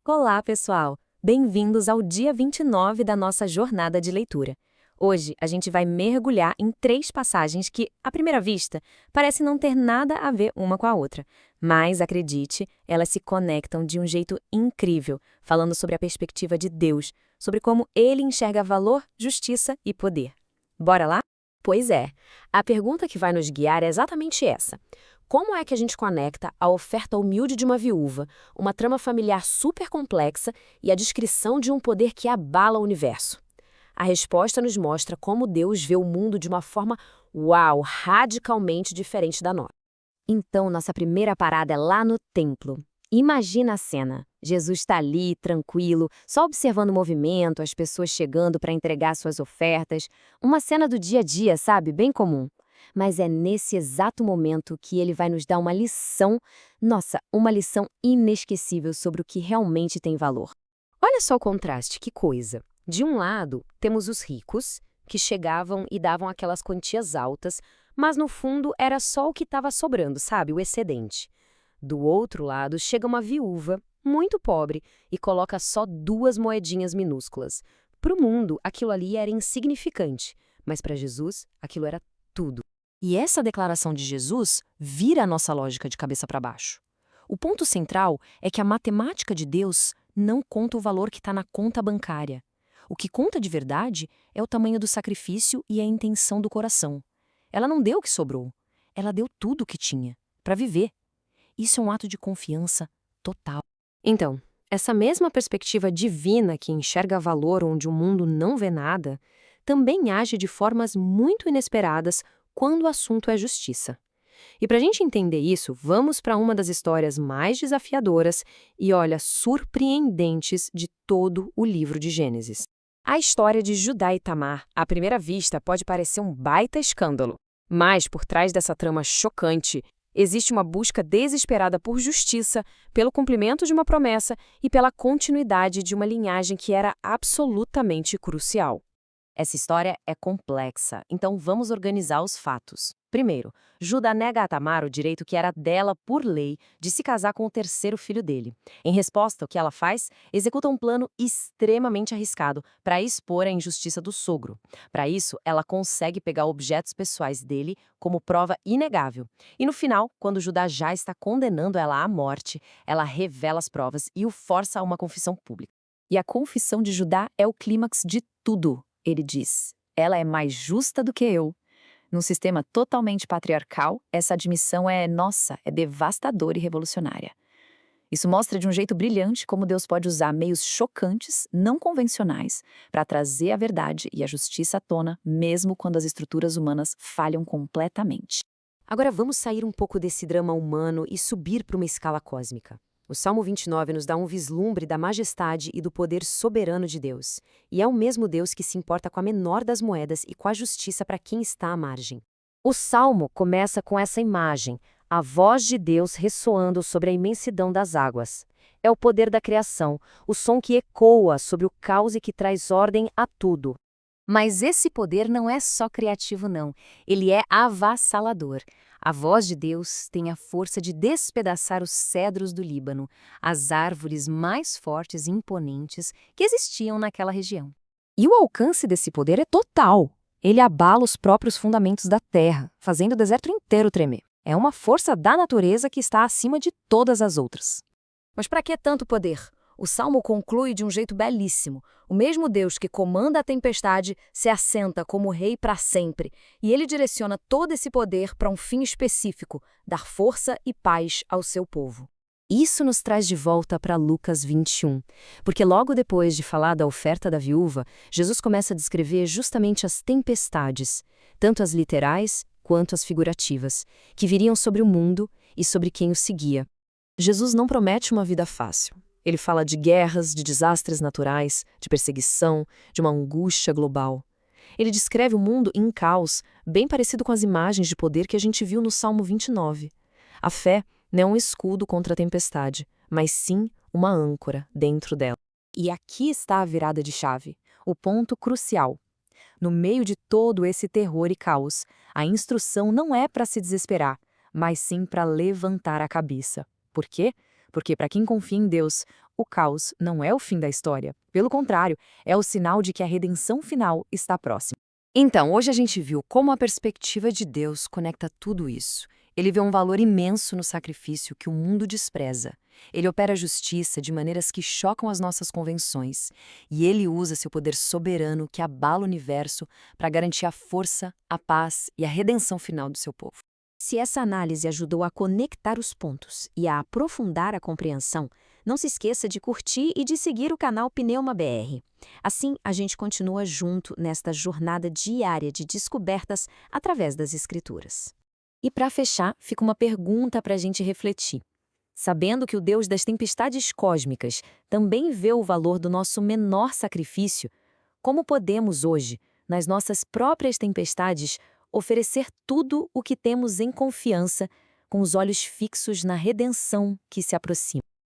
Olá, pessoal! Bem-vindos ao dia 29 da nossa jornada de leitura. Hoje, a gente vai mergulhar em 3 passagens que, à primeira vista, parecem não ter nada a ver uma com a outra. Mas, acredite, elas se conectam de um jeito incrível, falando sobre a perspectiva de Deus, sobre como Ele enxerga valor, justiça e poder. Bora lá? Pois é, a pergunta que vai nos guiar é exatamente essa. Como é que a gente conecta a oferta humilde de uma viúva, uma trama familiar super complexa e a descrição de um poder que abala o universo? A resposta nos mostra como Deus vê o mundo de uma forma, uau, radicalmente diferente da nossa. Então, nossa primeira parada é lá no templo. Imagina a cena. Jesus está ali, tranquilo, só observando o movimento, as pessoas chegando para entregar suas ofertas. Uma cena do dia a dia, sabe? Bem comum. Mas é nesse exato momento que ele vai nos dar uma lição, nossa, uma lição inesquecível sobre o que realmente tem valor. Olha só o contraste, que coisa. De um lado, temos os ricos, que chegavam e davam aquelas quantias altas, mas no fundo era só o que estava sobrando, sabe? O excedente. Do outro lado, chega uma viúva, muito pobre, e coloca só 2 moedinhas minúsculas. Para o mundo, aquilo ali era insignificante, mas para Jesus, aquilo era tudo. E essa declaração de Jesus vira a nossa lógica de cabeça para baixo. O ponto central é que a matemática de Deus não conta o valor que está na conta bancária. O que conta de verdade é o tamanho do sacrifício e a intenção do coração. Ela não deu o que sobrou, ela deu tudo o que tinha, para viver. Isso é um ato de confiança total. Então, essa mesma perspectiva divina que enxerga valor onde o mundo não vê nada, também age de formas muito inesperadas quando o assunto é justiça. E para a gente entender isso, vamos para uma das histórias mais desafiadoras e, olha, surpreendentes de todo o livro de Gênesis. A história de Judá e Tamar, à primeira vista, pode parecer um baita escândalo. Mas, por trás dessa trama chocante, existe uma busca desesperada por justiça, pelo cumprimento de uma promessa e pela continuidade de uma linhagem que era absolutamente crucial. Essa história é complexa, então vamos organizar os fatos. Primeiro, Judá nega a Tamar o direito que era dela por lei de se casar com o terceiro filho dele. Em resposta, o que ela faz? Executa um plano extremamente arriscado para expor a injustiça do sogro. Para isso, ela consegue pegar objetos pessoais dele como prova inegável. E no final, quando Judá já está condenando ela à morte, ela revela as provas e o força a uma confissão pública. E a confissão de Judá é o clímax de tudo. Ele diz: ela é mais justa do que eu. Num sistema totalmente patriarcal, essa admissão é devastadora e revolucionária. Isso mostra de um jeito brilhante como Deus pode usar meios chocantes, não convencionais, para trazer a verdade e a justiça à tona, mesmo quando as estruturas humanas falham completamente. Agora vamos sair um pouco desse drama humano e subir para uma escala cósmica. O Salmo 29 nos dá um vislumbre da majestade e do poder soberano de Deus. E é o mesmo Deus que se importa com a menor das moedas e com a justiça para quem está à margem. O Salmo começa com essa imagem, a voz de Deus ressoando sobre a imensidão das águas. É o poder da criação, o som que ecoa sobre o caos e que traz ordem a tudo. Mas esse poder não é só criativo, não. Ele é avassalador. A voz de Deus tem a força de despedaçar os cedros do Líbano, as árvores mais fortes e imponentes que existiam naquela região. E o alcance desse poder é total. Ele abala os próprios fundamentos da terra, fazendo o deserto inteiro tremer. É uma força da natureza que está acima de todas as outras. Mas para que tanto poder? O Salmo conclui de um jeito belíssimo. O mesmo Deus que comanda a tempestade se assenta como rei para sempre, e ele direciona todo esse poder para um fim específico, dar força e paz ao seu povo. Isso nos traz de volta para Lucas 21, porque logo depois de falar da oferta da viúva, Jesus começa a descrever justamente as tempestades, tanto as literais quanto as figurativas, que viriam sobre o mundo e sobre quem o seguia. Jesus não promete uma vida fácil. Ele fala de guerras, de desastres naturais, de perseguição, de uma angústia global. Ele descreve o mundo em caos, bem parecido com as imagens de poder que a gente viu no Salmo 29. A fé não é um escudo contra a tempestade, mas sim uma âncora dentro dela. E aqui está a virada de chave, o ponto crucial. No meio de todo esse terror e caos, a instrução não é para se desesperar, mas sim para levantar a cabeça. Por quê? porque para quem confia em Deus, o caos não é o fim da história. Pelo contrário, é o sinal de que a redenção final está próxima. Então, hoje a gente viu como a perspectiva de Deus conecta tudo isso. Ele vê um valor imenso no sacrifício que o mundo despreza. Ele opera a justiça de maneiras que chocam as nossas convenções. E ele usa seu poder soberano que abala o universo para garantir a força, a paz e a redenção final do seu povo. Se essa análise ajudou a conectar os pontos e a aprofundar a compreensão, não se esqueça de curtir e de seguir o canal Pneuma BR. Assim, a gente continua junto nesta jornada diária de descobertas através das Escrituras. E para fechar, fica uma pergunta para a gente refletir. Sabendo que o Deus das tempestades cósmicas também vê o valor do nosso menor sacrifício, como podemos hoje, nas nossas próprias tempestades, oferecer tudo o que temos em confiança, com os olhos fixos na redenção que se aproxima?